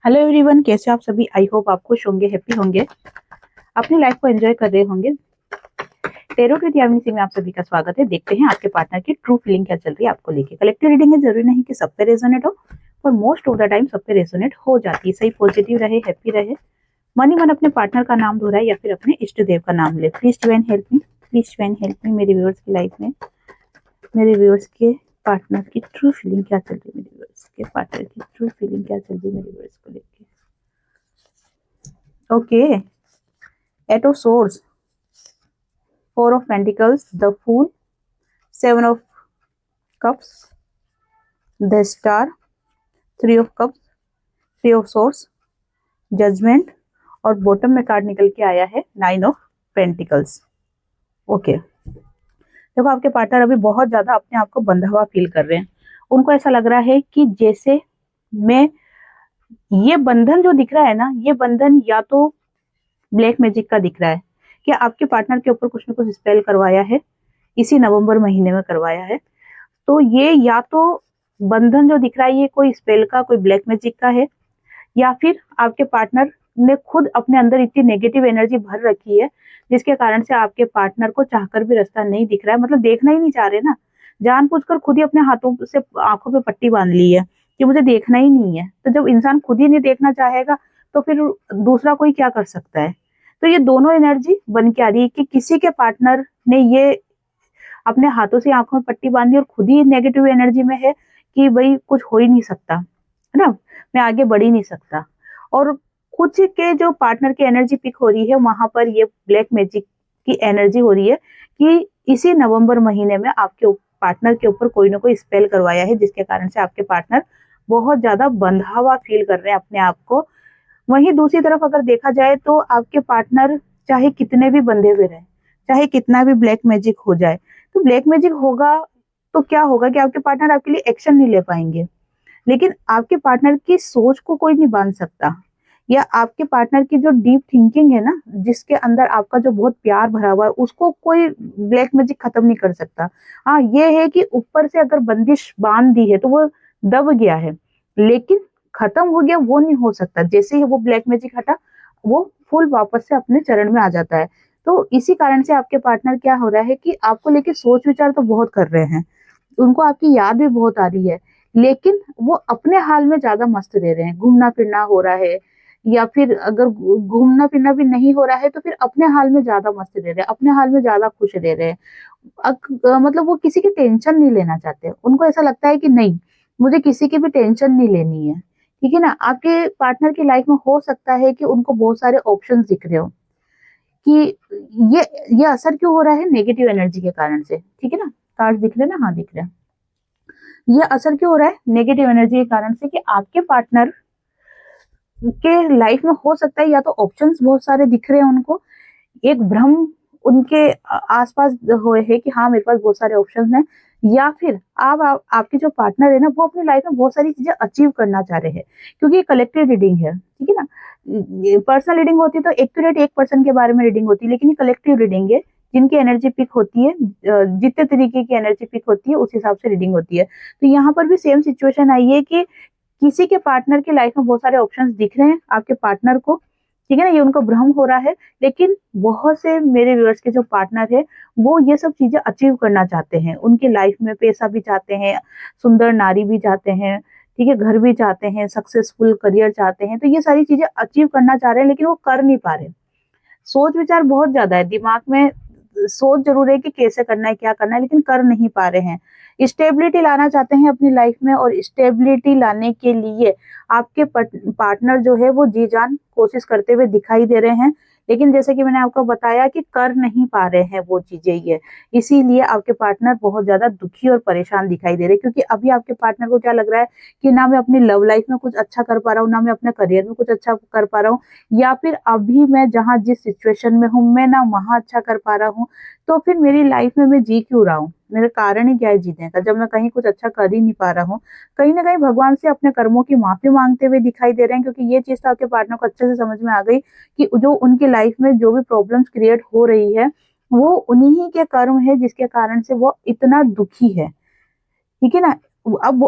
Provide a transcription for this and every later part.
Hello everyone, कैसे आप सभी। आई होप आप खुश होंगे, हैप्पी होंगे, अपनी लाइफ को एंजॉय कर रहे होंगे। टेरो विद यामिनी सिंह में आप सभी का स्वागत है। देखते हैं आपके पार्टनर की ट्रू फीलिंग क्या चल रही है आपको लेके। कलेक्टिव रीडिंग है, जरूरी नहीं कि सब पे रेजोनेट हो, पर मोस्ट ऑफ द टाइम सब पे रेजोनेट हो जाती है। सही पॉजिटिव रहे, हैप्पी रहे, मन ही मन अपने पार्टनर का नाम दोहराए या फिर अपने इष्ट देव का नाम ले। Please divine help me, please divine help me. मेरे व्यूअर्स की लाइफ में, मेरे व्यूअर्स के पार्टनर की ट्रू फीलिंग क्या चल रही है, मेरे व्यूअर्स के पार्टनर की ट्रू फीलिंग क्या चल रही है मेरे व्यूअर्स को लेके। Okay, eight of swords, Four of Pentacles, the Fool, Seven of Cups, the Star, Three of Cups, Three of Swords, Judgment, और बॉटम में कार्ड निकल के आया है नाइन ऑफ पेंटिकल्स। ओके, देखो आपके पार्टनर अभी बहुत ज्यादा अपने आप को बंधा हुआ फील कर रहे हैं। उनको ऐसा लग रहा है कि जैसे मैं, ये बंधन जो दिख रहा है ना, ये बंधन या तो ब्लैक मैजिक का दिख रहा है कि आपके पार्टनर के ऊपर कुछ ना कुछ स्पेल करवाया है, इसी नवंबर महीने में करवाया है। तो ये या तो बंधन जो दिख रहा है ये कोई स्पेल का, कोई ब्लैक मैजिक का है, या फिर आपके पार्टनर ने खुद अपने अंदर इतनी नेगेटिव एनर्जी भर रखी है जिसके कारण से आपके पार्टनर को चाहकर भी रास्ता नहीं दिख रहा है। मतलब देखना ही नहीं चाह रहे ना, जानबूझकर खुद ही अपने हाथों से आंखों पे पट्टी बांध ली है कि मुझे देखना ही नहीं है। तो जब इंसान खुद ही नहीं देखना चाहेगा तो फिर दूसरा कोई क्या कर सकता है। तो ये दोनों एनर्जी बन के आ रही है कि किसी के पार्टनर ने ये अपने हाथों से आंखों में पट्टी बांधी और खुद ही नेगेटिव एनर्जी में है कि भाई कुछ हो ही नहीं सकता, है ना, मैं आगे बढ़ ही नहीं सकता। और कुछ के जो पार्टनर की एनर्जी पिक हो रही है वहां पर ये ब्लैक मैजिक की एनर्जी हो रही है कि इसी नवंबर महीने में आपके पार्टनर के ऊपर कोई ना कोई स्पेल करवाया है जिसके कारण से आपके पार्टनर बहुत ज्यादा बंधा हुआ फील कर रहे हैं अपने आप को। वहीं दूसरी तरफ अगर देखा जाए तो आपके पार्टनर चाहे कितने भी बंधे हुए रहे, चाहे कितना भी ब्लैक मैजिक हो जाए, तो ब्लैक मैजिक होगा तो क्या होगा कि आपके पार्टनर आपके लिए एक्शन नहीं ले पाएंगे। लेकिन आपके पार्टनर की सोच को कोई नहीं बांध सकता, या आपके पार्टनर की जो डीप थिंकिंग है ना, जिसके अंदर आपका जो बहुत प्यार भरा हुआ है, उसको कोई ब्लैक मैजिक खत्म नहीं कर सकता। हाँ, ये है कि ऊपर से अगर बंदिश बांध दी है तो वो दब गया है, लेकिन खत्म हो गया वो नहीं हो सकता। जैसे ही वो ब्लैक मैजिक हटा, वो फुल वापस से अपने चरण में आ जाता है। तो इसी कारण से आपके पार्टनर क्या हो रहा है कि आपको लेके सोच विचार तो बहुत कर रहे हैं, उनको आपकी याद भी बहुत आ रही है, लेकिन वो अपने हाल में ज्यादा मस्त रह रहे हैं। घूमना फिरना हो रहा है, या फिर अगर घूमना फिरना भी नहीं हो रहा है तो फिर अपने हाल में ज्यादा मस्त रह रहे हैं, अपने हाल में ज्यादा खुश रह रहे हैं। मतलब वो किसी की टेंशन नहीं लेना चाहते। उनको ऐसा लगता है कि नहीं, मुझे किसी की भी टेंशन नहीं लेनी है। ठीक है ना। आपके पार्टनर की लाइफ में हो सकता है कि उनको बहुत सारे ऑप्शंस दिख रहे हो कि ये ये असर क्यों हो रहा है, नेगेटिव एनर्जी के कारण से। ठीक है ना, कार्ड दिख रहे हैं ना, हाँ दिख रहे हैं। ये असर क्यों हो रहा है नेगेटिव एनर्जी के कारण से कि आपके पार्टनर के लाइफ में हो सकता है या तो ऑप्शंस बहुत सारे दिख रहे हैं उनको, एक भ्रम उनके आसपास हुए है कि हाँ मेरे पास बहुत सारे ऑप्शंस हैं, या फिर आपके जो पार्टनर है ना वो अपनी लाइफ में बहुत सारी चीजें अचीव करना चाह रहे हैं। क्योंकि ये कलेक्टिव रीडिंग है, ठीक है ना। पर्सनल रीडिंग होती है तो एक्यूरेट एक पर्सन के बारे में रीडिंग होती है, लेकिन ये कलेक्टिव रीडिंग है। जिनकी एनर्जी पिक होती है, जितने तरीके की एनर्जी पिक होती है उस हिसाब से रीडिंग होती है। तो यहाँ पर भी सेम सिचुएशन आई है कि किसी के पार्टनर की लाइफ में बहुत सारे ऑप्शंस दिख रहे हैं आपके पार्टनर को, ठीक है ना, ये उनको भ्रम हो रहा है। लेकिन बहुत से मेरे व्यूअर्स के जो पार्टनर है वो ये सब चीजें अचीव करना चाहते हैं। उनकी लाइफ में पैसा भी चाहते हैं, सुंदर नारी भी चाहते हैं, ठीक है, घर भी चाहते हैं, सक्सेसफुल करियर चाहते हैं। तो ये सारी चीजें अचीव करना चाह रहे हैं, लेकिन वो कर नहीं पा रहे। सोच विचार बहुत ज्यादा है दिमाग में, सोच जरूर है कि कैसे करना है, क्या करना है, लेकिन कर नहीं पा रहे हैं। स्टेबिलिटी लाना चाहते हैं अपनी लाइफ में, और स्टेबिलिटी लाने के लिए आपके पार्टनर जो है वो जी जान कोशिश करते हुए दिखाई दे रहे हैं, लेकिन जैसे कि मैंने आपको बताया कि कर नहीं पा रहे हैं वो चीजें। ये इसीलिए आपके पार्टनर बहुत ज्यादा दुखी और परेशान दिखाई दे रहे हैं, क्योंकि अभी आपके पार्टनर को क्या लग रहा है कि ना मैं अपनी लव लाइफ में कुछ अच्छा कर पा रहा हूँ, ना मैं अपने करियर में कुछ अच्छा कर पा रहा हूँ, या फिर अभी मैं जहाँ जिस सिचुएशन में हूँ मैं ना वहां अच्छा कर पा रहा हूँ। तो फिर मेरी लाइफ में मैं जी क्यों रहा हूँ, मेरा कारण ही क्या है जीने का, जब मैं कहीं कुछ अच्छा कर ही नहीं पा रहा हूँ। कहीं ना कहीं भगवान से अपने कर्मों की माफी मांगते हुए दिखाई दे रहे हैं, क्योंकि ये चीज तो आपके पार्टनर को अच्छे से समझ में आ गई कि जो उनकी लाइफ में जो भी प्रॉब्लम्स क्रिएट हो रही है वो उन्हीं ही के कर्म है जिसके कारण से वो इतना दुखी है। ठीक है ना। अब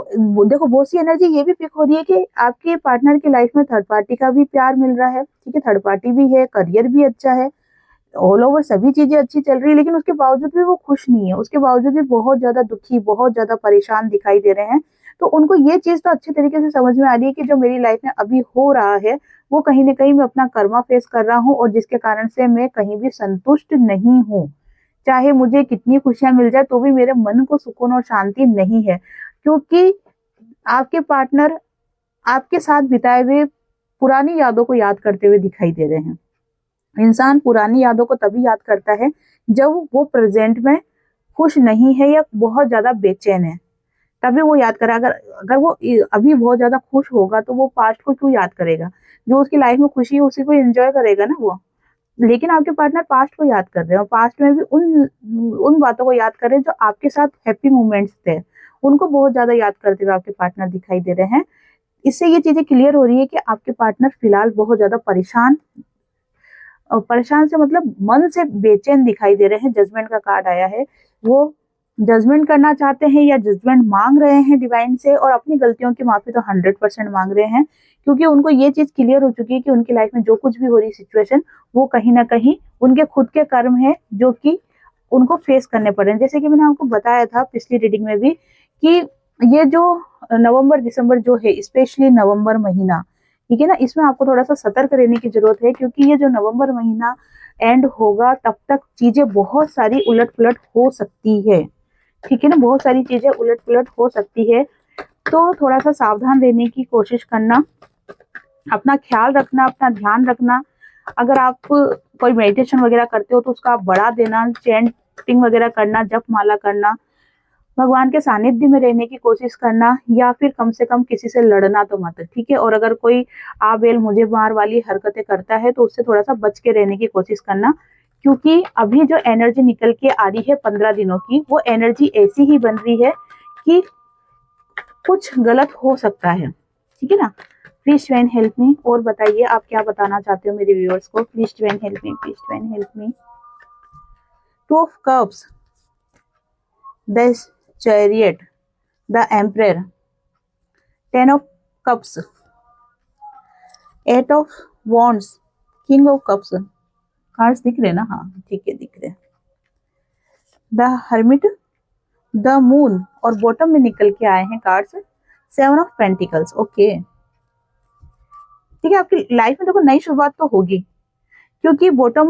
देखो बहुत सी एनर्जी ये भी पिक हो रही है कि आपके पार्टनर की लाइफ में थर्ड पार्टी का भी प्यार मिल रहा है, ठीक है, थर्ड पार्टी भी है, करियर भी अच्छा है, ऑल ओवर सभी चीजें अच्छी चल रही है, लेकिन उसके बावजूद भी वो खुश नहीं है, उसके बावजूद भी बहुत ज्यादा दुखी, बहुत ज्यादा परेशान दिखाई दे रहे हैं। तो उनको ये चीज तो अच्छे तरीके से समझ में आ रही है कि जो मेरी लाइफ में अभी हो रहा है वो कहीं ना कहीं मैं अपना कर्मा फेस कर रहा हूँ, और जिसके कारण से मैं कहीं भी संतुष्ट नहीं हूँ। चाहे मुझे कितनी खुशियां मिल जाए तो भी मेरे मन को सुकून और शांति नहीं है, क्योंकि आपके पार्टनर आपके साथ बिताए हुए पुरानी यादों को याद करते हुए दिखाई दे रहे हैं। इंसान पुरानी यादों को तभी याद करता है जब वो प्रेजेंट में खुश नहीं है या बहुत ज्यादा बेचैन है, तभी वो याद करा। अगर अगर वो अभी बहुत ज्यादा खुश होगा तो वो पास्ट को क्यों याद करेगा? जो उसकी लाइफ में खुशी है उसी को एंजॉय करेगा ना वो। लेकिन आपके पार्टनर पास्ट को याद कर रहे हैं, और पास्ट में भी उन उन बातों को याद कर रहे हैं जो आपके साथ हैप्पी मोमेंट्स थे, उनको बहुत ज्यादा याद करते हुए आपके पार्टनर दिखाई दे रहे हैं। इससे ये चीजें क्लियर हो रही है कि आपके पार्टनर फिलहाल बहुत ज्यादा परेशान, और परेशान से मतलब मन से बेचैन दिखाई दे रहे हैं। जजमेंट का कार्ड आया है, वो जजमेंट करना चाहते हैं या जजमेंट मांग रहे हैं डिवाइन से, और अपनी गलतियों की माफी तो 100% मांग रहे हैं, क्योंकि उनको ये चीज क्लियर हो चुकी है कि उनकी लाइफ में जो कुछ भी हो रही सिचुएशन वो कहीं ना कहीं उनके खुद के कर्म है जो कि उनको फेस करने पड़ रहे हैं। जैसे कि मैंने आपको बताया था पिछली रीडिंग में भी कि ये जो नवंबर दिसंबर जो है, स्पेशली नवंबर महीना, ठीक है ना, इसमें आपको थोड़ा सा सतर्क रहने की जरूरत है, क्योंकि ये जो नवंबर महीना एंड होगा तब तक चीजें बहुत सारी उलट पुलट हो सकती है, ठीक है ना, बहुत सारी चीजें उलट पुलट हो सकती है। तो थोड़ा सा सावधान रहने की कोशिश करना, अपना ख्याल रखना, अपना ध्यान रखना। अगर आप कोई मेडिटेशन वगैरह करते हो तो उसका आप बढ़ा देना, चैंटिंग वगैरह करना, जप माला करना, भगवान के सानिध्य में रहने की कोशिश करना, या फिर कम से कम किसी से लड़ना तो मत, ठीक है। और अगर कोई आ बेल मुझे मार वाली हरकतें करता है तो उससे थोड़ा सा बच के रहने की कोशिश करना, क्योंकि अभी जो एनर्जी निकल के आ रही है 15 दिनों की, वो एनर्जी ऐसी ही बन रही है कि कुछ गलत हो सकता है, ठीक है ना। Please divine help me. और बताइए आप क्या बताना चाहते हो मेरे व्यूअर्स को। Please divine help me, please divine help me. 2 of Cups, the chariot, the emperor, 10 of Cups, 8 of Wands, King of Cups। Cards दिख रहे ना? हाँ ठीक है, दिख रहे। द हर्मिट, द मून, और बॉटम में निकल के आए हैं कार्ड्स 7 of Pentacles। ओके, ठीक है, आपकी लाइफ में देखो नई शुरुआत तो होगी, क्योंकि बॉटम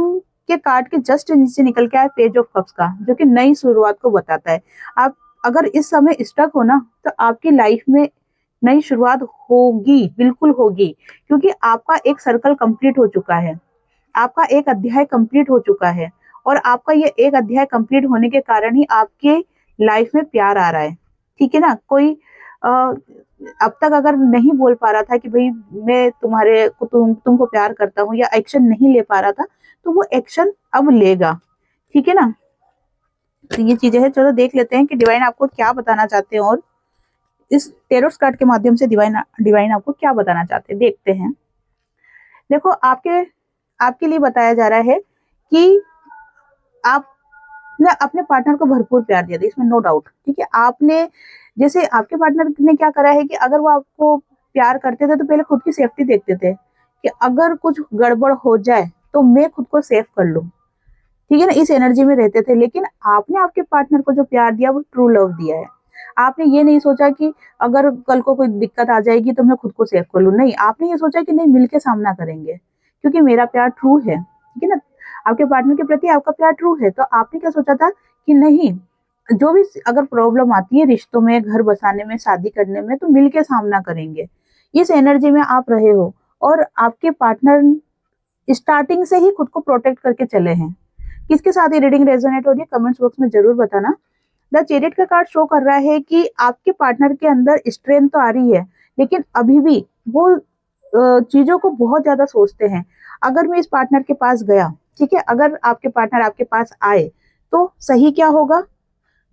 के कार्ड के जस्ट नीचे निकल के आया पेज ऑफ कप्स का, जो कि नई शुरुआत को बताता है। आप अगर इस समय स्टक हो ना तो आपकी लाइफ में नई शुरुआत होगी, बिल्कुल होगी, क्योंकि आपका एक सर्कल कंप्लीट हो चुका है, आपका एक अध्याय कंप्लीट हो चुका है, और आपका ये एक अध्याय कंप्लीट होने के कारण ही आपके लाइफ में प्यार आ रहा है, ठीक है ना। कोई अब तक अगर नहीं बोल पा रहा था कि भाई मैं तुम्हारे को तुमको प्यार करता हूँ, या एक्शन नहीं ले पा रहा था, तो वो एक्शन अब लेगा, ठीक है ना। तो ये चीजें हैं, चलो देख लेते हैं कि डिवाइन आपको क्या बताना चाहते हैं, और इस टेरोट कार्ड के माध्यम से डिवाइन आपको क्या बताना चाहते हैं, देखते हैं। देखो आपके लिए बताया जा रहा है कि आपने अपने पार्टनर को भरपूर प्यार दिया था, इसमें नो डाउट, ठीक है। आपने जैसे आपके पार्टनर ने क्या करा है कि अगर वो आपको प्यार करते थे तो पहले खुद की सेफ्टी देखते थे, कि अगर कुछ गड़बड़ हो जाए तो मैं खुद को सेफ कर लूं, ठीक है ना, इस एनर्जी में रहते थे। लेकिन आपने आपके पार्टनर को जो प्यार दिया वो ट्रू लव दिया है। आपने ये नहीं सोचा कि अगर कल को कोई दिक्कत आ जाएगी तो मैं खुद को सेफ कर लूं, नहीं, आपने ये सोचा कि नहीं, मिलके सामना करेंगे, क्योंकि मेरा प्यार ट्रू है, ठीक है ना। आपके पार्टनर के प्रति आपका प्यार ट्रू है, तो आपने क्या सोचा था कि नहीं, जो भी अगर प्रॉब्लम आती है रिश्तों में, घर बसाने में, शादी करने में, तो मिलके सामना करेंगे। इस एनर्जी में आप रहे हो, और आपके पार्टनर स्टार्टिंग से ही खुद को प्रोटेक्ट करके चले हैं। किसके साथ ये रीडिंग रेजोनेट हो रही है कमेंट्स बॉक्स में जरूर बताना। द चैरियट का कार्ड शो कर रहा है कि आपके पार्टनर के अंदर स्ट्रेंथ तो आ रही है, लेकिन अभी भी वो चीजों को बहुत ज्यादा सोचते हैं। अगर मैं इस पार्टनर के पास गया, ठीक है, अगर आपके पार्टनर आपके पास आए तो सही क्या होगा,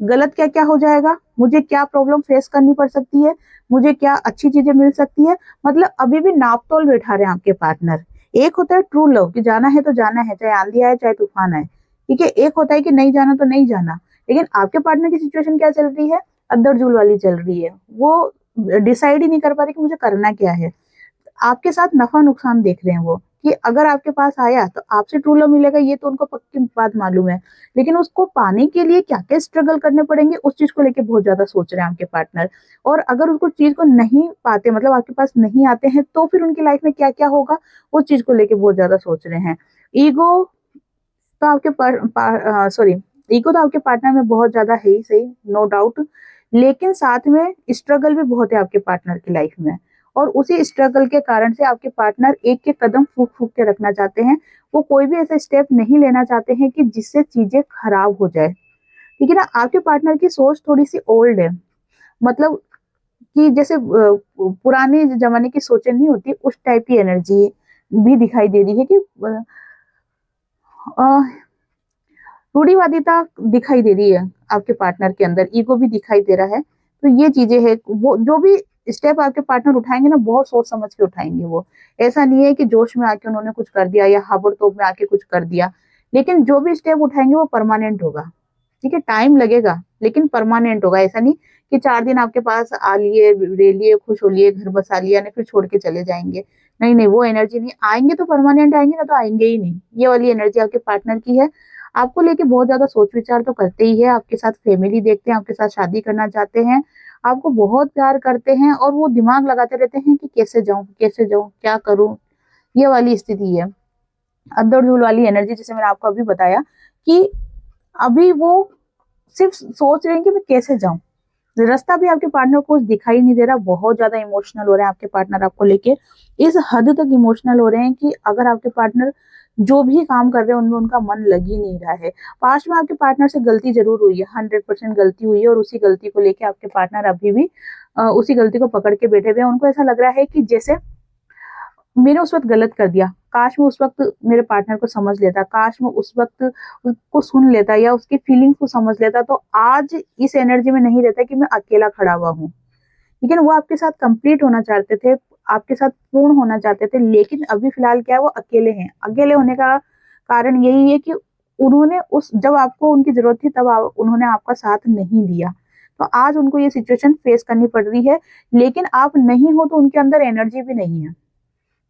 गलत क्या क्या हो जाएगा, मुझे क्या प्रॉब्लम फेस करनी पड़ सकती है, मुझे क्या अच्छी चीजें मिल सकती है। मतलब अभी भी नाप तोल बैठा रहे हैं आपके पार्टनर। एक होता है ट्रू लव कि जाना है तो जाना है, चाहे आंधी आए चाहे तूफान आए, ठीक है। एक होता है कि नहीं जाना तो नहीं जाना। लेकिन आपके पार्टनर की सिचुएशन क्या चल रही है, अद्दर जूल वाली चल रही है, वो डिसाइड ही नहीं कर पा रही कि मुझे करना क्या है। आपके साथ नफा नुकसान देख रहे हैं वो, कि अगर आपके पास आया तो आपसे ट्रू लव मिलेगा, ये तो उनको पक्की बात मालूम है, लेकिन उसको पाने के लिए क्या क्या स्ट्रगल करने पड़ेंगे उस चीज को लेके बहुत ज्यादा सोच रहे हैं आपके पार्टनर। और अगर उसको चीज को नहीं पाते, मतलब आपके पास नहीं आते हैं, तो फिर उनकी लाइफ में क्या क्या होगा उस चीज को लेके बहुत ज्यादा सोच रहे हैं। ईगो तो आपके सॉरी ईगो तो आपके पार्टनर में बहुत ज्यादा है ही सही, नो डाउट, लेकिन साथ में स्ट्रगल भी बहुत है आपके पार्टनर की लाइफ में। और उसी स्ट्रगल के कारण से आपके पार्टनर एक एक कदम फूक फूक के रखना चाहते हैं। वो कोई भी ऐसा स्टेप नहीं लेना चाहते हैं कि जिससे चीजें खराब हो जाए। ठीक है ना, आपके पार्टनर की सोच थोड़ी सी ओल्ड है, मतलब कि जैसे पुराने जमाने की सोचें नहीं होती, उस टाइप की एनर्जी भी दिखाई दे रही है कि रूढ़िवादिता दिखाई दे रही है आपके पार्टनर के अंदर, ईगो भी दिखाई दे रहा है। तो ये चीजें है, वो जो भी स्टेप आपके पार्टनर उठाएंगे ना, बहुत सोच समझ के उठाएंगे वो। ऐसा नहीं है कि जोश में आके उन्होंने कुछ कर दिया या हाबड़तोड़ में आके कुछ कर दिया, लेकिन जो भी स्टेप उठाएंगे वो परमानेंट होगा। ठीक है, टाइम लगेगा लेकिन परमानेंट होगा। ऐसा नहीं कि 4 दिन आपके पास आ लिए, ले लिए, खुश हो लिए, घर बसा लिया ना, फिर छोड़ के चले जाएंगे। नहीं नहीं, वो एनर्जी नहीं आएंगे, तो परमानेंट आएंगे ना, तो आएंगे ही नहीं। ये वाली एनर्जी आपके पार्टनर की है। आपको लेके बहुत ज्यादा सोच विचार तो करते ही है, आपके साथ फैमिली देखते हैं, आपके साथ शादी करना चाहते हैं, आपको बहुत प्यार करते हैं, और वो दिमाग लगाते रहते हैं कि कैसे जाऊं क्या करूं। ये वाली स्थिति है, अद्दर झूल वाली एनर्जी, जैसे मैंने आपको अभी बताया कि अभी वो सिर्फ सोच रहे हैं कि मैं कैसे जाऊं। रास्ता भी आपके पार्टनर को दिखाई नहीं दे रहा, बहुत ज्यादा इमोशनल हो रहे हैं आपके पार्टनर आपको लेके, इस हद तक इमोशनल हो रहे हैं कि अगर आपके पार्टनर जो भी काम कर रहे हैं उनमें उनका मन लग ही नहीं रहा है। पास्ट में आपके पार्टनर से गलती जरूर हुई है, 100% गलती हुई है, और उसी गलती को लेके आपके पार्टनर अभी भी उसी गलती को पकड़ के बैठे हुए हैं। उनको ऐसा लग रहा है कि जैसे मैंने उस वक्त गलत कर दिया, काश मैं उस वक्त मेरे पार्टनर को समझ लेता, काश मैं उस वक्त उसको सुन लेता या उसकी फीलिंग्स को समझ लेता, तो आज इस एनर्जी में नहीं रहता कि मैं अकेला खड़ा हुआ हूँ। लेकिन वो आपके साथ कंप्लीट होना चाहते थे, आपके साथ पूर्ण होना चाहते थे, लेकिन अभी फिलहाल क्या है, वो अकेले हैं। अकेले होने का कारण यही है कि उन्होंने उस जब आपको उनकी जरूरत थी तब उन्होंने आपका साथ नहीं दिया, तो आज उनको ये सिचुएशन फेस करनी पड़ रही है। लेकिन आप नहीं हो तो उनके अंदर एनर्जी भी नहीं है।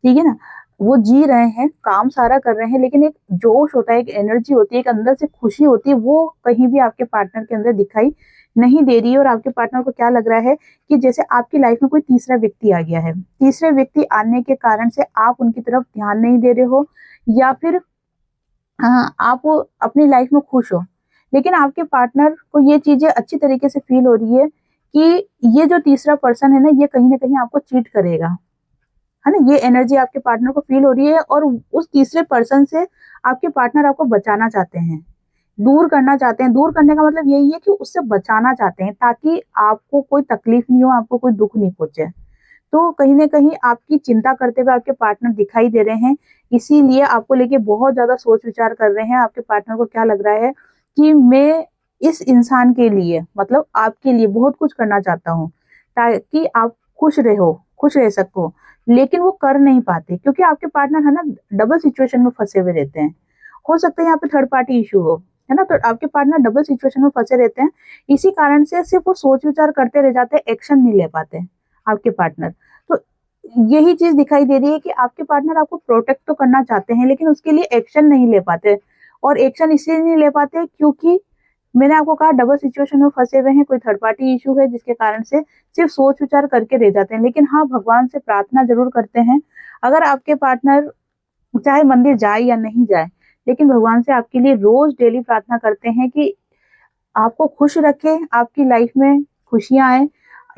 ठीक है ना, वो जी रहे हैं, काम सारा कर रहे हैं, लेकिन एक जोश होता है, एक एनर्जी होती है, एक अंदर से खुशी होती है, वो कहीं भी आपके पार्टनर के अंदर दिखाई नहीं दे रही है। और आपके पार्टनर को क्या लग रहा है कि जैसे आपकी लाइफ में कोई तीसरा व्यक्ति आ गया है, तीसरे व्यक्ति आने के कारण से आप उनकी तरफ ध्यान नहीं दे रहे हो, या फिर आप अपनी लाइफ में खुश हो, लेकिन आपके पार्टनर को ये चीजें अच्छी तरीके से फील हो रही है कि ये जो तीसरा पर्सन है ना कहीं आपको चीट करेगा, है ना। ये एनर्जी आपके पार्टनर को फील हो रही है, और उस तीसरे पर्सन से आपके पार्टनर आपको बचाना चाहते हैं, दूर करना चाहते हैं। दूर करने का मतलब यही है कि उससे बचाना चाहते हैं, ताकि आपको कोई तकलीफ नहीं हो, आपको कोई दुख नहीं पहुंचे। तो कहीं ना कहीं आपकी चिंता करते हुए आपके पार्टनर दिखाई दे रहे हैं, इसीलिए आपको लेके बहुत ज्यादा सोच विचार कर रहे हैं। आपके पार्टनर को क्या लग रहा है कि मैं इस इंसान के लिए, मतलब आपके लिए बहुत कुछ करना चाहता हूँ, ताकि आप खुश रहो, खुश रह सको, लेकिन वो कर नहीं पाते, क्योंकि आपके पार्टनर है ना डबल सिचुएशन में फंसे हुए रहते हैं। हो सकता है यहाँ पे थर्ड पार्टी इशू हो, है ना, तो आपके पार्टनर डबल सिचुएशन में फंसे रहते हैं। इसी कारण से सिर्फ वो सोच विचार करते रह जाते हैं, एक्शन नहीं ले पाते आपके पार्टनर। तो यही चीज दिखाई दे रही है कि आपके पार्टनर आपको प्रोटेक्ट तो करना चाहते हैं, लेकिन उसके लिए एक्शन नहीं ले पाते। और एक्शन इसलिए नहीं ले पाते क्योंकि मैंने आपको कहा डबल सिचुएशन में फंसे हुए हैं, कोई थर्ड पार्टी इशू है, जिसके कारण से सिर्फ सोच विचार करके रह जाते हैं। लेकिन हाँ, भगवान से प्रार्थना जरूर करते हैं। अगर आपके पार्टनर चाहे मंदिर जाए या नहीं जाए, लेकिन भगवान से आपके लिए रोज डेली प्रार्थना करते हैं कि आपको खुश रखे, आपकी लाइफ में खुशियां आए,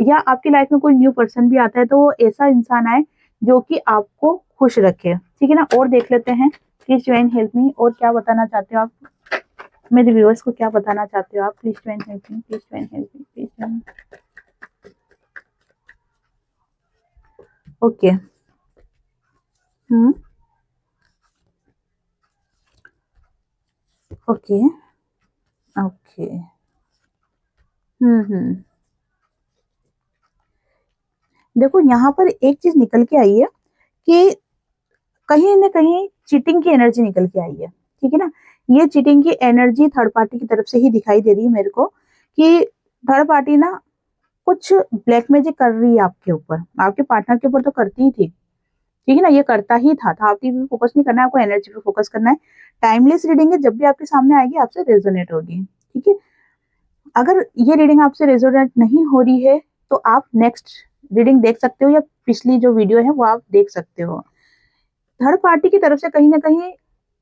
या आपकी लाइफ में कोई न्यू पर्सन भी आता है तो वो ऐसा इंसान आए जो कि आपको खुश रखे। ठीक है ना, और देख लेते हैं, प्लीज ज्वाइन हेल्प मी। और क्या बताना चाहते हो आप मेरे व्यूअर्स को, क्या बताना चाहते हो आप? Please join help me, please join help me, please join. Okay. Okay. Okay. Hmm. देखो यहाँ पर एक चीज निकल के आई है कि कहीं ना कहीं चीटिंग की एनर्जी निकल के आई है। ठीक है ना, ये चीटिंग की एनर्जी थर्ड पार्टी की तरफ से ही दिखाई दे रही है मेरे को, कि थर्ड पार्टी ना कुछ ब्लैक मैजिक कर रही है आपके ऊपर, आपके पार्टनर के ऊपर तो करती ही थी, ठीक है ना, ये करता ही था। तो आपकी भी फोकस नहीं करना है, आपको एनर्जी पे फोकस करना है। टाइमलेस रीडिंग है, जब भी आपके सामने आएगी आपसे रेजोनेट होगी, ठीक है। अगर ये रीडिंग आपसे रेजोनेट नहीं हो रही है तो आप नेक्स्ट रीडिंग देख सकते हो, या पिछली जो वीडियो है वो आप देख सकते हो। थर्ड पार्टी की तरफ से कहीं ना कहीं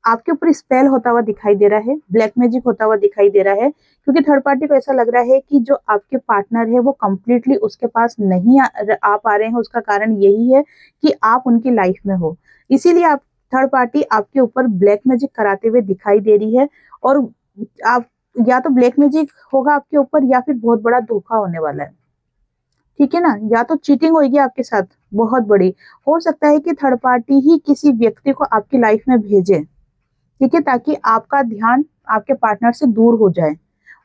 आपके ऊपर स्पेल होता हुआ दिखाई दे रहा है, ब्लैक मैजिक होता हुआ दिखाई दे रहा है, क्योंकि थर्ड पार्टी को ऐसा लग रहा है कि जो आपके पार्टनर है वो कंप्लीटली उसके पास नहीं आ पा रहे हैं। उसका कारण यही है कि आप उनकी लाइफ में हो, इसीलिए आप थर्ड पार्टी आपके ऊपर ब्लैक मैजिक कराते हुए दिखाई दे रही है। और आप या तो ब्लैक मैजिक होगा आपके ऊपर या फिर बहुत बड़ा धोखा होने वाला है, ठीक है ना, या तो चीटिंग होगी आपके साथ बहुत बड़ी। हो सकता है कि थर्ड पार्टी ही किसी व्यक्ति को आपकी लाइफ में भेजे, ठीक है, ताकि आपका ध्यान आपके पार्टनर से दूर हो जाए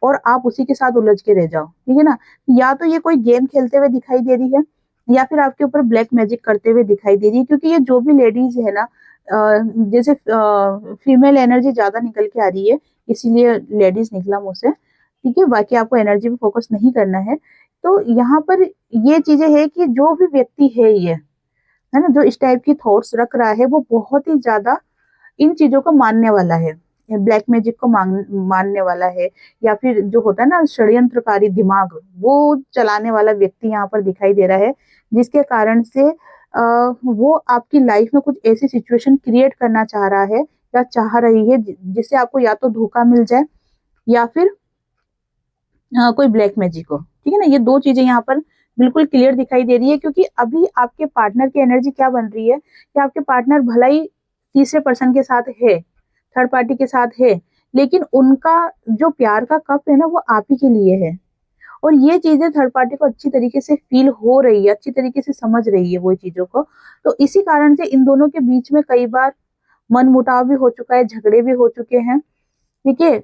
और आप उसी के साथ उलझ के रह जाओ, ठीक है ना। या तो ये कोई गेम खेलते हुए दिखाई दे रही है या फिर आपके ऊपर ब्लैक मैजिक करते हुए दिखाई दे रही है, क्योंकि ये जो भी लेडीज है ना, जैसे फीमेल एनर्जी ज्यादा निकल के आ रही है, इसीलिए लेडीज निकला मुझसे, ठीक है, बाकी आपको एनर्जी पे फोकस नहीं करना है। तो यहाँ पर ये चीजें है कि जो भी व्यक्ति है ना, जो इस टाइप की थॉट्स रख रहा है वो बहुत ही ज्यादा इन चीजों को मानने वाला है, ब्लैक मैजिक को मानने वाला है, या फिर जो होता है ना षड्यंत्रकारी दिमाग, वो चलाने वाला व्यक्ति यहाँ पर दिखाई दे रहा है, जिसके कारण से वो आपकी लाइफ में कुछ ऐसी सिचुएशन क्रिएट करना चाह रहा है या चाह रही है जिससे आपको या तो धोखा मिल जाए या फिर कोई ब्लैक मैजिक हो, ठीक है ना। ये दो चीजें यहाँ पर बिल्कुल क्लियर दिखाई दे रही है, क्योंकि अभी आपके पार्टनर की एनर्जी क्या बन रही है कि आपके पार्टनर भला ही तीसरे पर्सन के साथ है, थर्ड पार्टी के साथ है, लेकिन उनका जो प्यार का कप है ना वो आप ही के लिए है। और ये चीजें थर्ड पार्टी को अच्छी तरीके से फील हो रही है, अच्छी तरीके से समझ रही है वो चीजों को। तो इसी कारण से इन दोनों के बीच में कई बार मन मुटाव भी हो चुका है, झगड़े भी हो चुके हैं, ठीक है।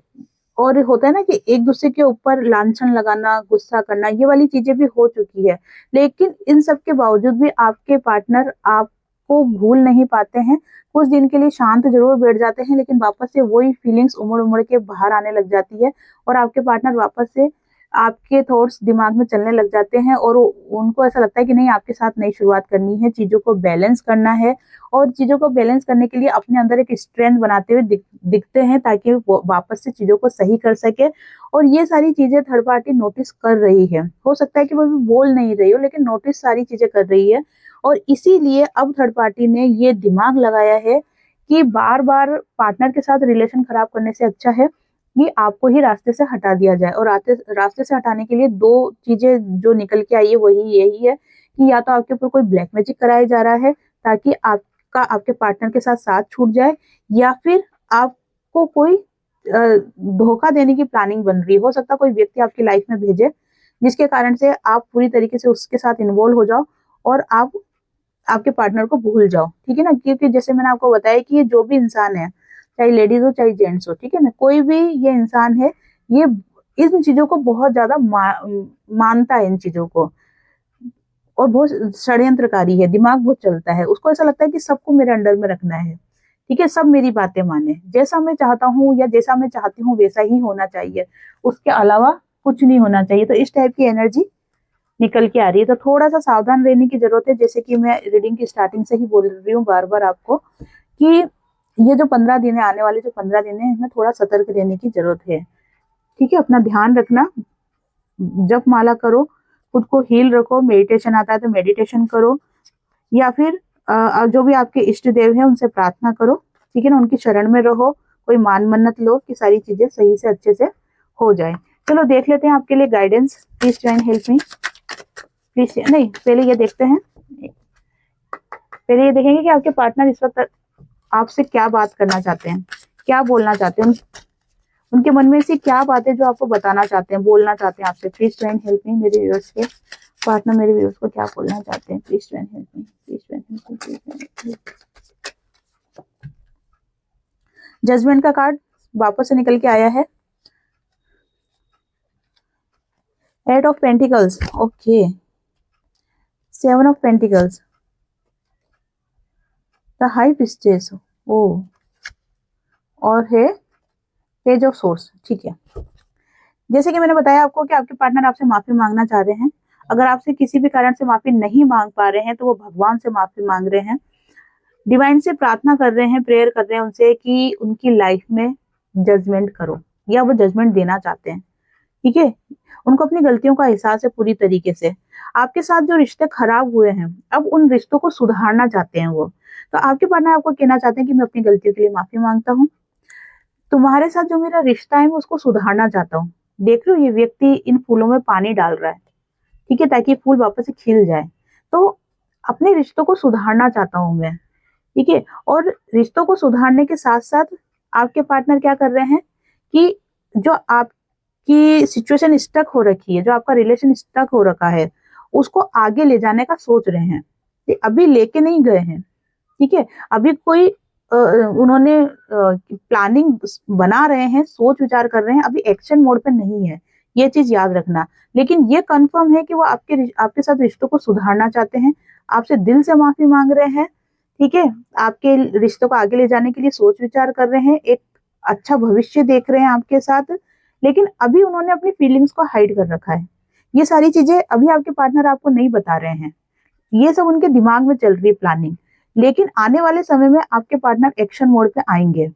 और होता है ना कि एक दूसरे के ऊपर लांछन लगाना, गुस्सा करना, ये वाली चीजें भी हो चुकी है। लेकिन इन सब के बावजूद भी आपके पार्टनर आपको भूल नहीं पाते हैं। कुछ दिन के लिए शांत जरूर बैठ जाते हैं, लेकिन वापस से वही फीलिंग्स उमड़ उमड़ के बाहर आने लग जाती है, और आपके पार्टनर वापस से आपके थॉट्स दिमाग में चलने लग जाते हैं, और उनको ऐसा लगता है कि नहीं, आपके साथ नई शुरुआत करनी है, चीजों को बैलेंस करना है। और चीजों को बैलेंस करने के लिए अपने अंदर एक स्ट्रेंथ बनाते हुए दिखते हैं, ताकि वो वापस से चीजों को सही कर सके। और ये सारी चीजें थर्ड पार्टी नोटिस कर रही है, हो सकता है कि वो भी बोल नहीं रही हो, लेकिन नोटिस सारी चीजें कर रही है। और इसीलिए अब थर्ड पार्टी ने ये दिमाग लगाया है कि बार बार पार्टनर के साथ रिलेशन खराब करने से अच्छा है कि आपको ही रास्ते से हटा दिया जाए। और रास्ते से हटाने के लिए दो चीजें जो निकल के आई है वही यही है कि या तो आपके ऊपर कोई ब्लैक मैजिक कराया जा रहा है ताकि आपका आपके पार्टनर के साथ साथ छूट जाए, या फिर आपको कोई धोखा देने की प्लानिंग बन रही है। हो सकता है कोई व्यक्ति आपकी लाइफ में भेजे जिसके कारण से आप पूरी तरीके से उसके साथ इन्वॉल्व हो जाओ और आप आपके पार्टनर को भूल जाओ, ठीक है ना। क्योंकि जैसे मैंने आपको बताया कि ये जो भी इंसान है, चाहे लेडीज हो चाहे जेंट्स हो, ठीक है ना, कोई भी ये इंसान है, ये इन चीजों को बहुत ज्यादा मानता है इन चीजों को, और बहुत षड्यंत्रकारी है, दिमाग बहुत चलता है, उसको ऐसा लगता है कि सबको मेरे अंडर में रखना है, ठीक है, सब मेरी बातें माने, जैसा मैं चाहता हूँ या जैसा मैं चाहती हूँ वैसा ही होना चाहिए, उसके अलावा कुछ नहीं होना चाहिए। तो इस टाइप की एनर्जी निकल के आ रही है, तो थोड़ा सा सावधान रहने की जरूरत है। जैसे कि मैं रीडिंग की स्टार्टिंग से ही बोल रही हूँ बार बार आपको कि ये जो 15 दिन है, आने वाले जो 15 दिन है, इसमें थोड़ा सतर्क रहने की जरूरत है, ठीक है। अपना ध्यान रखना, जप माला करो, खुद को हील रखो, मेडिटेशन आता है तो मेडिटेशन करो, या फिर जो भी आपके इष्ट देव है उनसे प्रार्थना करो, ठीक है ना, उनकी शरण में रहो, कोई मान मन्नत लो कि सारी चीजें सही से अच्छे से हो जाए। चलो देख लेते हैं आपके लिए guidance. Please join help me, please. नहीं, पहले ये देखते हैं, पहले ये देखेंगे कि आपके पार्टनर इस वक्त आपसे क्या बात करना चाहते हैं, क्या बोलना चाहते हैं, उनके मन में से क्या बातें जो आपको बताना चाहते हैं, बोलना चाहते हैं आपसे। प्लीज ज्वाइन हेल्प मी, मेरे व्यूअर्स के पार्टनर मेरे व्यूअर्स को क्या बोलना चाहते हैं। Please join help me, please join help me, please join help me. Judgement का कार्ड वापस से निकल के आया है, eight of pentacles, okay, 7 of pentacles, the high priestess, ओ, और है पेज ऑफ सोर्स, ठीक है। जैसे कि मैंने बताया आपको कि आपके पार्टनर आपसे माफी मांगना चाह रहे हैं, अगर आपसे किसी भी कारण से माफी नहीं मांग पा रहे हैं तो वो भगवान से माफी मांग रहे हैं, डिवाइन से प्रार्थना कर रहे हैं, प्रेयर कर रहे हैं उनसे कि उनकी लाइफ में जजमेंट करो, या वो जजमेंट देना चाहते हैं। ठीक है, उनको अपनी गलतियों का एहसास है पूरी तरीके से। आपके साथ जो रिश्ते खराब हुए हैं, अब उन रिश्तों को सुधारना चाहते हैं वो। तो आपके पार्टनर आपको कहना चाहते हैं कि मैं अपनी गलतियों के लिए माफी मांगता हूँ, तुम्हारे साथ जो मेरा रिश्ता है मैं उसको सुधारना चाहता हूँ। देख रहे हो ये व्यक्ति इन फूलों में पानी डाल रहा है, ठीक है, ताकि फूल वापस से खिल जाए। तो अपने रिश्तों को सुधारना चाहता हूँ मैं, ठीक है। और रिश्तों को सुधारने के साथ साथ आपके पार्टनर क्या कर रहे हैं कि जो आपकी सिचुएशन स्टक हो रखी है, जो आपका रिलेशन स्टक हो रखा है, उसको आगे ले जाने का सोच रहे हैं। अभी लेके नहीं गए हैं, ठीक है। अभी कोई उन्होंने प्लानिंग बना रहे हैं, सोच विचार कर रहे हैं, अभी एक्शन मोड पे नहीं है, ये चीज याद रखना। लेकिन ये कंफर्म है कि वो आपके साथ रिश्तों को सुधारना चाहते हैं, आपसे दिल से माफी मांग रहे हैं, ठीक है। आपके रिश्तों को आगे ले जाने के लिए सोच विचार कर रहे हैं, एक अच्छा भविष्य देख रहे हैं आपके साथ। लेकिन अभी उन्होंने अपनी फीलिंग्स को हाइड कर रखा है। ये सारी चीजें अभी आपके पार्टनर आपको नहीं बता रहे हैं, ये सब उनके दिमाग में चल रही है प्लानिंग। लेकिन आने वाले समय में आपके पार्टनर एक्शन मोड पे आएंगे,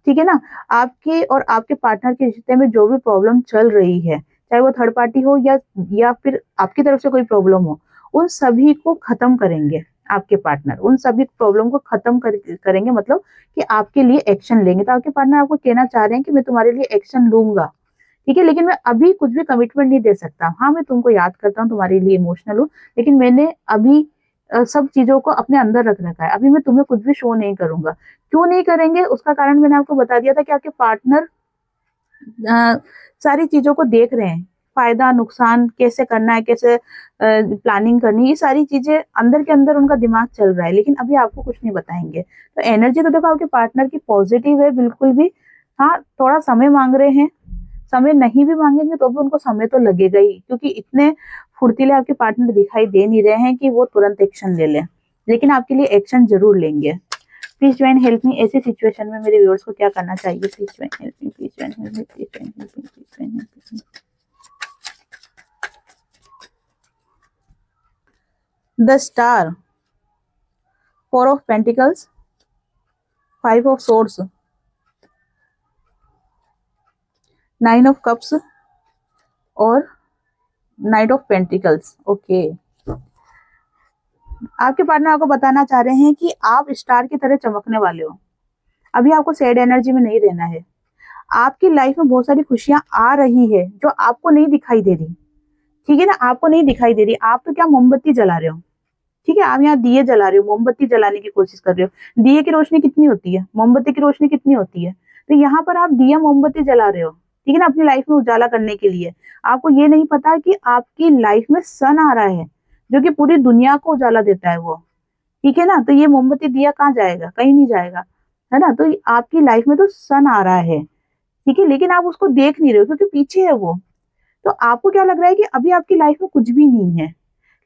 ठीक है ना। आपके और आपके पार्टनर के रिश्ते में जो भी प्रॉब्लम चल रही है, चाहे वो थर्ड पार्टी हो या फिर आपकी तरफ से कोई प्रॉब्लम हो, उन सभी को खत्म करेंगे आपके पार्टनर, उन सभी प्रॉब्लम को खत्म करेंगे, मतलब कि आपके लिए एक्शन लेंगे। तो आपके पार्टनर आपको कहना चाह रहे हैं कि मैं तुम्हारे लिए एक्शन लूंगा, ठीक है, लेकिन मैं अभी कुछ भी कमिटमेंट नहीं दे सकता। हाँ, मैं तुमको याद करता हूँ, तुम्हारे लिए इमोशनल हूँ, लेकिन मैंने अभी सब चीजों को अपने अंदर रख रखा है, अभी मैं तुम्हें कुछ भी शो नहीं करूंगा। क्यों नहीं करेंगे उसका कारण मैंने आपको बता दिया था कि आपके पार्टनर सारी चीजों को देख रहे हैं, फायदा नुकसान कैसे करना है, कैसे प्लानिंग करनी है, ये सारी चीजें अंदर के अंदर उनका दिमाग चल रहा है, लेकिन अभी आपको कुछ नहीं बताएंगे। तो एनर्जी तो देखो आपके पार्टनर की पॉजिटिव है बिल्कुल भी। हाँ, थोड़ा समय मांग रहे हैं, समय नहीं भी मांगेंगे तो भी उनको समय तो लगेगा ही, क्योंकि इतने फुर्तीले आपके पार्टनर दिखाई दे नहीं रहे हैं कि वो तुरंत एक्शन ले लें, लेकिन आपके लिए एक्शन जरूर लेंगे। प्लीज ज्वाइन हेल्प मी, ऐसी सिचुएशन में मेरे व्यूअर्स को क्या करना चाहिए? Please join help me, please join help me, please join help me, please join help me. The star, four of pentacles, five of swords, nine of cups और night of pentacles. Okay, आपके partner आपको बताना चाह रहे हैं कि आप star की तरह चमकने वाले हो, अभी आपको सैड एनर्जी में नहीं रहना है। आपकी लाइफ में बहुत सारी खुशियां आ रही है जो आपको नहीं दिखाई दे रही, ठीक है ना, आपको नहीं दिखाई दे रही। आप तो क्या मोमबत्ती जला रहे हो, ठीक है, आप यहाँ दिए जला रहे हो, मोमबत्ती जलाने की कोशिश कर रहे हो। दिए की रोशनी कितनी होती है, मोमबत्ती की रोशनी कितनी होती है? तो यहाँ पर आप दिया मोमबत्ती जला रहे हो, ठीक है ना, अपनी लाइफ में उजाला करने के लिए। आपको ये नहीं पता कि आपकी लाइफ में सन आ रहा है जो कि पूरी दुनिया को उजाला देता है वो, ठीक है ना। तो ये मोमबत्ती दिया कहाँ जाएगा? कहीं नहीं जाएगा, है ना। तो आपकी लाइफ में तो सन आ रहा है, ठीक है, लेकिन आप उसको देख नहीं रहे हो क्योंकि पीछे है वो। तो आपको क्या लग रहा है कि अभी आपकी लाइफ में कुछ भी नहीं है,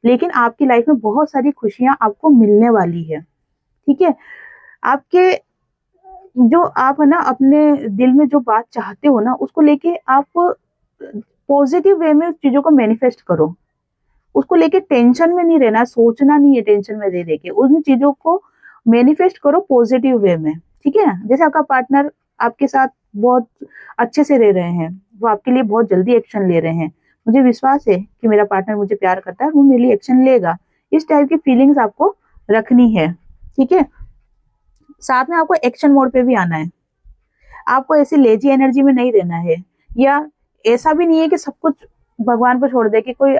लेकिन आपकी लाइफ में बहुत सारी खुशियां आपको मिलने वाली है, ठीक है। आपके जो आप है ना अपने दिल में जो बात चाहते हो ना, उसको लेके आप पॉजिटिव वे में चीजों को मैनिफेस्ट करो। उसको लेके टेंशन में नहीं रहना, सोचना नहीं है टेंशन में रह के, उन चीजों को मैनिफेस्ट करो पॉजिटिव वे में, ठीक है। जैसे आपका पार्टनर आपके साथ बहुत अच्छे से रह रहे हैं, वो आपके लिए बहुत जल्दी एक्शन ले रहे हैं, मुझे विश्वास है कि मेरा पार्टनर मुझे प्यार करता है, वो मेरे लिए एक्शन लेगा, इस टाइप की फीलिंग्स आपको रखनी है, ठीक है। साथ में आपको एक्शन मोड पे भी आना है, आपको ऐसी लेजी एनर्जी में नहीं रहना है, या ऐसा भी नहीं है कि सब कुछ भगवान पर छोड़ दे कि कोई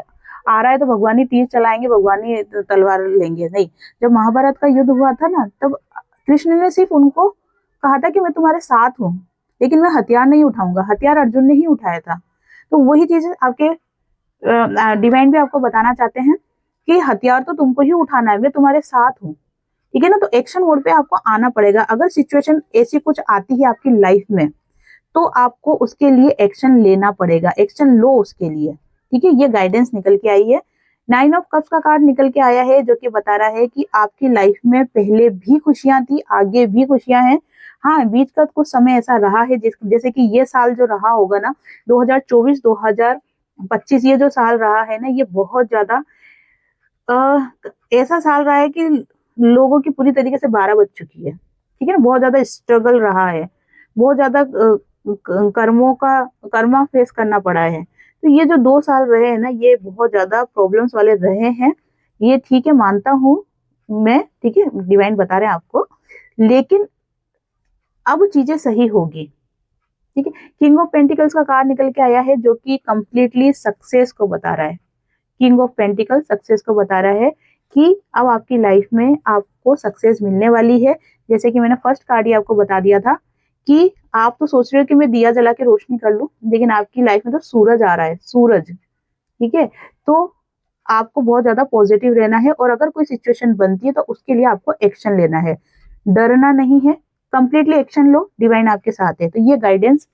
आ रहा है तो भगवान ही तीर चलाएंगे, भगवान ही तलवार लेंगे, नहीं। जब महाभारत का युद्ध हुआ था ना, तब कृष्ण ने सिर्फ उनको कहा था कि मैं तुम्हारे साथ हूँ, लेकिन मैं हथियार नहीं उठाऊंगा, हथियार अर्जुन ने ही उठाया था। तो वही चीज आपके डिवाइन भी आपको बताना चाहते हैं कि हथियार तो तुमको ही उठाना है, मैं तुम्हारे साथ हूँ, ठीक है ना। तो एक्शन मोड पे आपको आना पड़ेगा। अगर सिचुएशन ऐसी कुछ आती है आपकी लाइफ में, तो आपको उसके लिए एक्शन लेना पड़ेगा, एक्शन लो उसके लिए, ठीक है। ये गाइडेंस निकल के आई है। नाइन ऑफ कप्स का कार्ड निकल के आया है, जो कि बता रहा है कि आपकी लाइफ में पहले भी खुशियां थी, आगे भी खुशियां हैं। हाँ, बीच का कुछ समय ऐसा रहा है जैसे कि ये साल जो रहा होगा ना, 2024 25 ये जो साल रहा है ना, ये बहुत ज्यादा ऐसा साल रहा है कि लोगों की पूरी तरीके से 12 बज चुकी है। ठीक है ना, बहुत ज्यादा स्ट्रगल रहा है, बहुत ज्यादा कर्मों का कर्मा फेस करना पड़ा है। तो ये जो 2 साल रहे हैं ना, ये बहुत ज्यादा प्रॉब्लम्स वाले रहे हैं। ये ठीक है, मानता हूँ मैं, ठीक है, डिवाइन बता रहे हैं आपको, लेकिन अब चीजें सही होगी। ठीक है, किंग ऑफ पेंटिकल्स का कार्ड निकल के आया है, जो कि कंप्लीटली सक्सेस को बता रहा है। किंग ऑफ पेंटिकल सक्सेस को बता रहा है कि अब आपकी लाइफ में आपको सक्सेस मिलने वाली है। जैसे कि मैंने फर्स्ट कार्ड ही आपको बता दिया था कि आप तो सोच रहे हो कि मैं दिया जला के रोशनी कर लूं, लेकिन आपकी लाइफ में तो सूरज आ रहा है, सूरज। ठीक है, तो आपको बहुत ज्यादा पॉजिटिव रहना है, और अगर कोई सिचुएशन बनती है तो उसके लिए आपको एक्शन लेना है, डरना नहीं है, कंप्लीटली एक्शन लो, डिवाइन आपके साथ है। तो ये गाइडेंस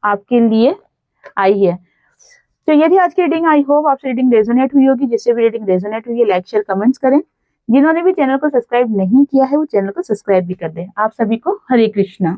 आपके लिए आई है। तो ये थी आज की रीडिंग। आई होप आपसे रीडिंग रेजोनेट हुई होगी। जिससे भी रीडिंग रेजोनेट हुई है, लाइक शेयर कमेंट्स करें। जिन्होंने भी चैनल को सब्सक्राइब नहीं किया है, वो चैनल को सब्सक्राइब भी कर दें। आप सभी को हरे कृष्णा।